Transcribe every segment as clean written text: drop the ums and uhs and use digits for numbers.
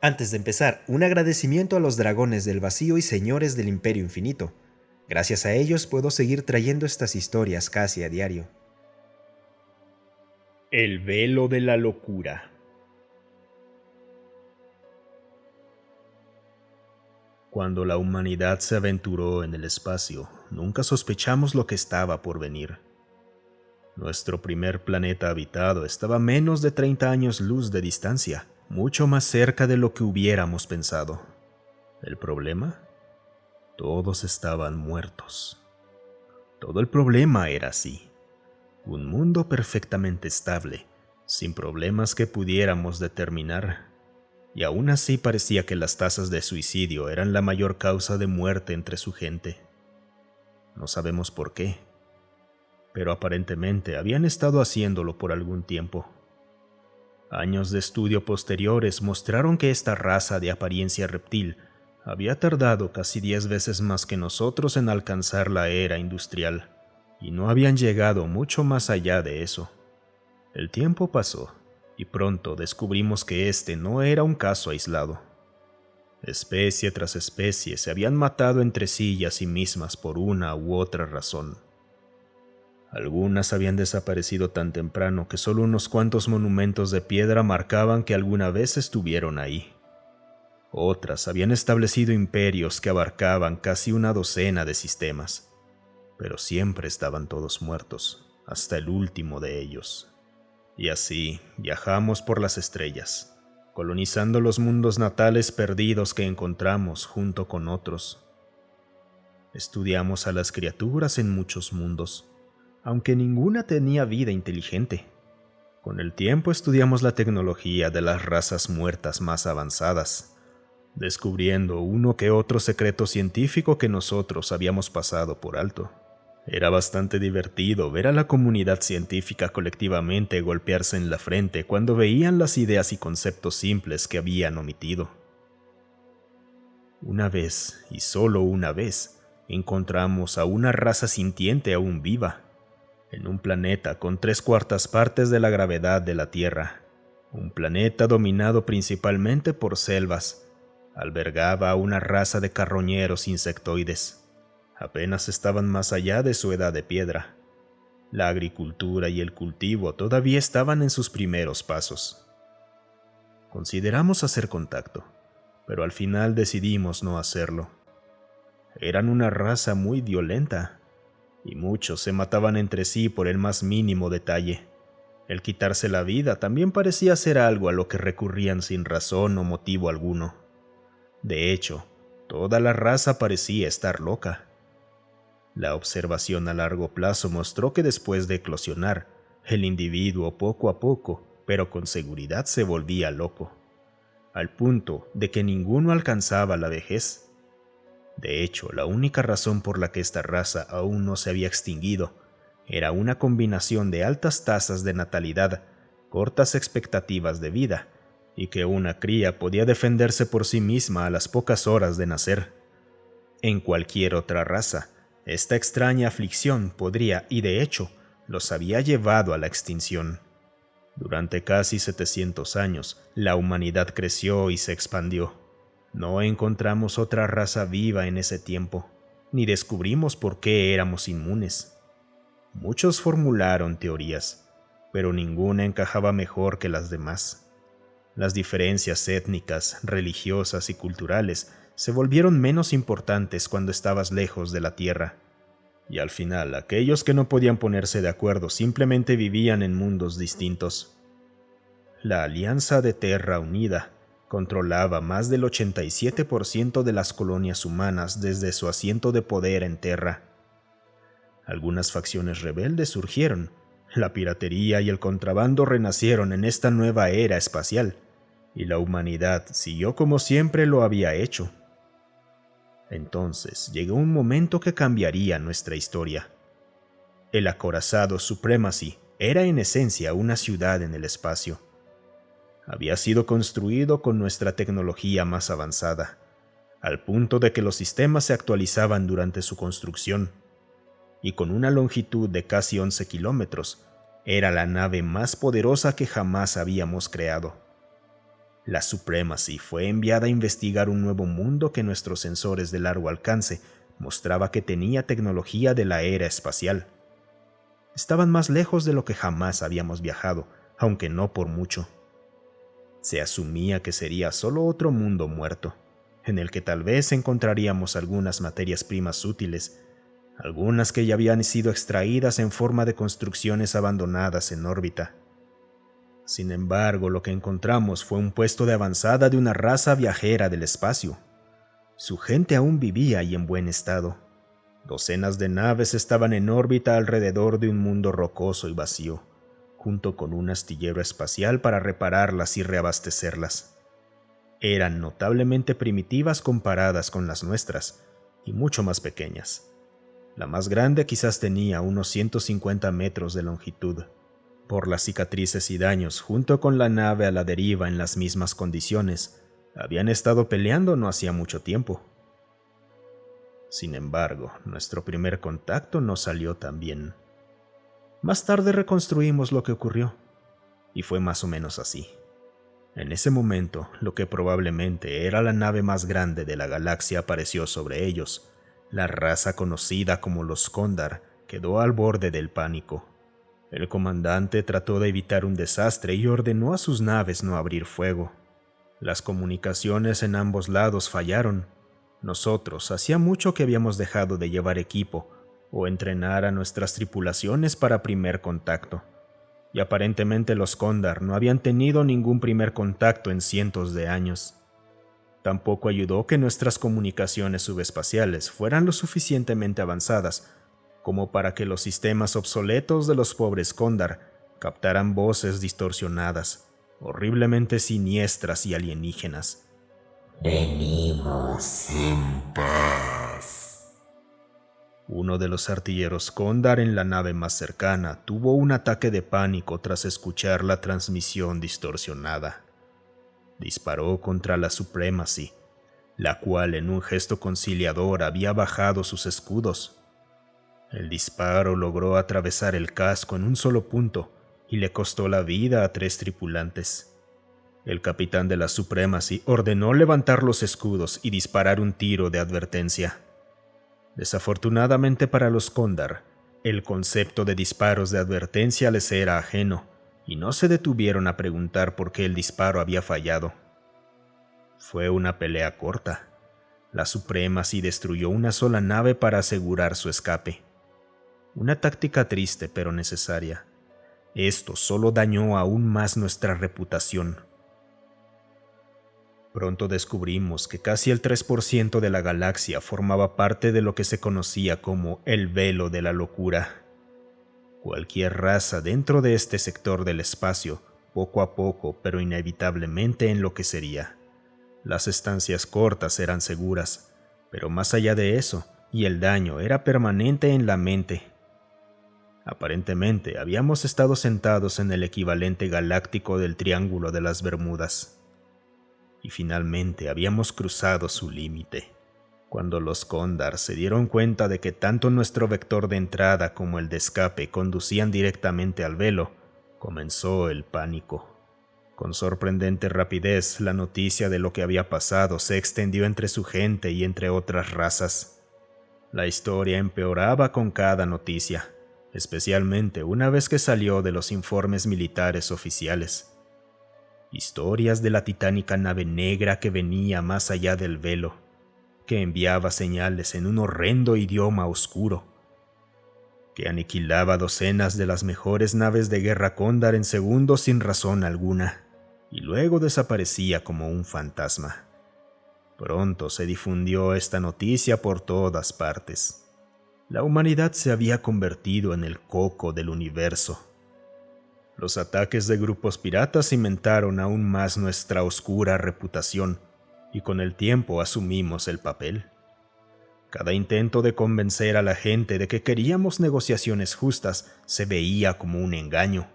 Antes de empezar, un agradecimiento a los dragones del vacío y señores del Imperio Infinito. Gracias a ellos puedo seguir trayendo estas historias casi a diario. El velo de la locura. Cuando la humanidad se aventuró en el espacio, nunca sospechamos lo que estaba por venir. Nuestro primer planeta habitado estaba a menos de 30 años luz de distancia, mucho más cerca de lo que hubiéramos pensado. ¿El problema? Todos estaban muertos. Todo el problema era así. Un mundo perfectamente estable, sin problemas que pudiéramos determinar, y aún así parecía que las tasas de suicidio eran la mayor causa de muerte entre su gente. No sabemos por qué, pero aparentemente habían estado haciéndolo por algún tiempo. Años de estudio posteriores mostraron que esta raza de apariencia reptil había tardado casi 10 veces más que nosotros en alcanzar la era industrial, y no habían llegado mucho más allá de eso. El tiempo pasó, y pronto descubrimos que este no era un caso aislado. Especie tras especie se habían matado entre sí y a sí mismas por una u otra razón. Algunas habían desaparecido tan temprano que solo unos cuantos monumentos de piedra marcaban que alguna vez estuvieron ahí. Otras habían establecido imperios que abarcaban casi una docena de sistemas, pero siempre estaban todos muertos, hasta el último de ellos. Y así viajamos por las estrellas, colonizando los mundos natales perdidos que encontramos junto con otros. Estudiamos a las criaturas en muchos mundos, aunque ninguna tenía vida inteligente. Con el tiempo estudiamos la tecnología de las razas muertas más avanzadas, descubriendo uno que otro secreto científico que nosotros habíamos pasado por alto. Era bastante divertido ver a la comunidad científica colectivamente golpearse en la frente cuando veían las ideas y conceptos simples que habían omitido. Una vez, y solo una vez, encontramos a una raza sintiente aún viva, en un planeta con 3/4 partes de la gravedad de la Tierra. Un planeta dominado principalmente por selvas, albergaba a una raza de carroñeros insectoides. Apenas estaban más allá de su edad de piedra. La agricultura y el cultivo todavía estaban en sus primeros pasos. Consideramos hacer contacto, pero al final decidimos no hacerlo. Eran una raza muy violenta, y muchos se mataban entre sí por el más mínimo detalle. El quitarse la vida también parecía ser algo a lo que recurrían sin razón o motivo alguno. De hecho, toda la raza parecía estar loca. La observación a largo plazo mostró que después de eclosionar, el individuo poco a poco, pero con seguridad se volvía loco, al punto de que ninguno alcanzaba la vejez. De hecho, la única razón por la que esta raza aún no se había extinguido era una combinación de altas tasas de natalidad, cortas expectativas de vida, y que una cría podía defenderse por sí misma a las pocas horas de nacer. En cualquier otra raza, esta extraña aflicción podría, y de hecho, los había llevado a la extinción. Durante casi 700 años, la humanidad creció y se expandió. No encontramos otra raza viva en ese tiempo, ni descubrimos por qué éramos inmunes. Muchos formularon teorías, pero ninguna encajaba mejor que las demás. Las diferencias étnicas, religiosas y culturales se volvieron menos importantes cuando estabas lejos de la Tierra, y al final aquellos que no podían ponerse de acuerdo simplemente vivían en mundos distintos. La Alianza de Terra Unida controlaba más del 87% de las colonias humanas desde su asiento de poder en Terra. Algunas facciones rebeldes surgieron, la piratería y el contrabando renacieron en esta nueva era espacial, y la humanidad siguió como siempre lo había hecho. Entonces llegó un momento que cambiaría nuestra historia. El acorazado Supremacy era en esencia una ciudad en el espacio. Había sido construido con nuestra tecnología más avanzada, al punto de que los sistemas se actualizaban durante su construcción, y con una longitud de casi 11 kilómetros, era la nave más poderosa que jamás habíamos creado. La Supremacy fue enviada a investigar un nuevo mundo que nuestros sensores de largo alcance mostraba que tenía tecnología de la era espacial. Estaban más lejos de lo que jamás habíamos viajado, aunque no por mucho. Se asumía que sería solo otro mundo muerto, en el que tal vez encontraríamos algunas materias primas útiles, algunas que ya habían sido extraídas en forma de construcciones abandonadas en órbita. Sin embargo, lo que encontramos fue un puesto de avanzada de una raza viajera del espacio. Su gente aún vivía y en buen estado. Docenas de naves estaban en órbita alrededor de un mundo rocoso y vacío, junto con un astillero espacial para repararlas y reabastecerlas. Eran notablemente primitivas comparadas con las nuestras, y mucho más pequeñas. La más grande quizás tenía unos 150 metros de longitud. Por las cicatrices y daños, junto con la nave a la deriva en las mismas condiciones, habían estado peleando no hacía mucho tiempo. Sin embargo, nuestro primer contacto no salió tan bien. Más tarde reconstruimos lo que ocurrió, y fue más o menos así. En ese momento, lo que probablemente era la nave más grande de la galaxia apareció sobre ellos. La raza conocida como los Kondar quedó al borde del pánico. El comandante trató de evitar un desastre y ordenó a sus naves no abrir fuego. Las comunicaciones en ambos lados fallaron. Nosotros hacía mucho que habíamos dejado de llevar equipo o entrenar a nuestras tripulaciones para primer contacto, y aparentemente los Kondar no habían tenido ningún primer contacto en cientos de años. Tampoco ayudó que nuestras comunicaciones subespaciales fueran lo suficientemente avanzadas como para que los sistemas obsoletos de los pobres Kondar captaran voces distorsionadas, horriblemente siniestras y alienígenas. Venimos en paz. Uno de los artilleros Kondar en la nave más cercana tuvo un ataque de pánico tras escuchar la transmisión distorsionada. Disparó contra la Supremacy, la cual en un gesto conciliador había bajado sus escudos. El disparo logró atravesar el casco en un solo punto y le costó la vida a 3 tripulantes. El capitán de la Supremacy ordenó levantar los escudos y disparar un tiro de advertencia. Desafortunadamente para los Kondar, el concepto de disparos de advertencia les era ajeno, y no se detuvieron a preguntar por qué el disparo había fallado. Fue una pelea corta. La Supremacy destruyó una sola nave para asegurar su escape. Una táctica triste pero necesaria. Esto solo dañó aún más nuestra reputación. Pronto descubrimos que casi el 3% de la galaxia formaba parte de lo que se conocía como el velo de la locura. Cualquier raza dentro de este sector del espacio, poco a poco pero inevitablemente enloquecería. Las estancias cortas eran seguras, pero más allá de eso, y el daño era permanente en la mente. Aparentemente habíamos estado sentados en el equivalente galáctico del Triángulo de las Bermudas. Y finalmente habíamos cruzado su límite. Cuando los Kondar se dieron cuenta de que tanto nuestro vector de entrada como el de escape conducían directamente al velo, comenzó el pánico. Con sorprendente rapidez, la noticia de lo que había pasado se extendió entre su gente y entre otras razas. La historia empeoraba con cada noticia, especialmente una vez que salió de los informes militares oficiales. Historias de la titánica nave negra que venía más allá del velo, que enviaba señales en un horrendo idioma oscuro, que aniquilaba docenas de las mejores naves de guerra Kondar en segundos sin razón alguna, y luego desaparecía como un fantasma. Pronto se difundió esta noticia por todas partes. La humanidad se había convertido en el coco del universo. Los ataques de grupos piratas cimentaron aún más nuestra oscura reputación, y con el tiempo asumimos el papel. Cada intento de convencer a la gente de que queríamos negociaciones justas se veía como un engaño.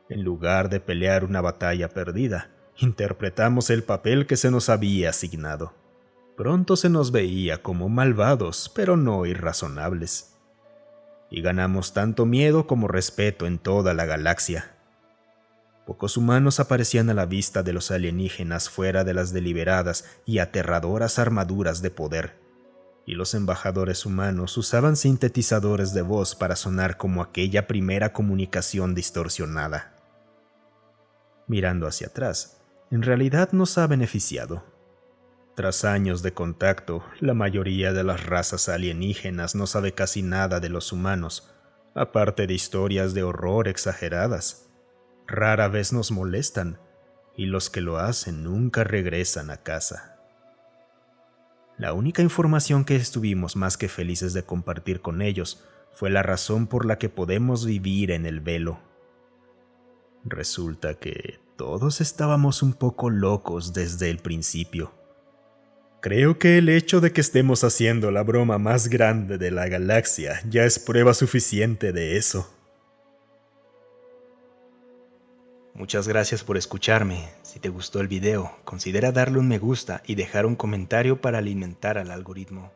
En lugar de pelear una batalla perdida, interpretamos el papel que se nos había asignado. Pronto se nos veía como malvados, pero no irrazonables. Y ganamos tanto miedo como respeto en toda la galaxia. Pocos humanos aparecían a la vista de los alienígenas fuera de las deliberadas y aterradoras armaduras de poder, y los embajadores humanos usaban sintetizadores de voz para sonar como aquella primera comunicación distorsionada. Mirando hacia atrás, en realidad nos ha beneficiado. Tras años de contacto, la mayoría de las razas alienígenas no sabe casi nada de los humanos, aparte de historias de horror exageradas. Rara vez nos molestan, y los que lo hacen nunca regresan a casa. La única información que estuvimos más que felices de compartir con ellos fue la razón por la que podemos vivir en el velo. Resulta que todos estábamos un poco locos desde el principio. Creo que el hecho de que estemos haciendo la broma más grande de la galaxia ya es prueba suficiente de eso. Muchas gracias por escucharme. Si te gustó el video, considera darle un me gusta y dejar un comentario para alimentar al algoritmo.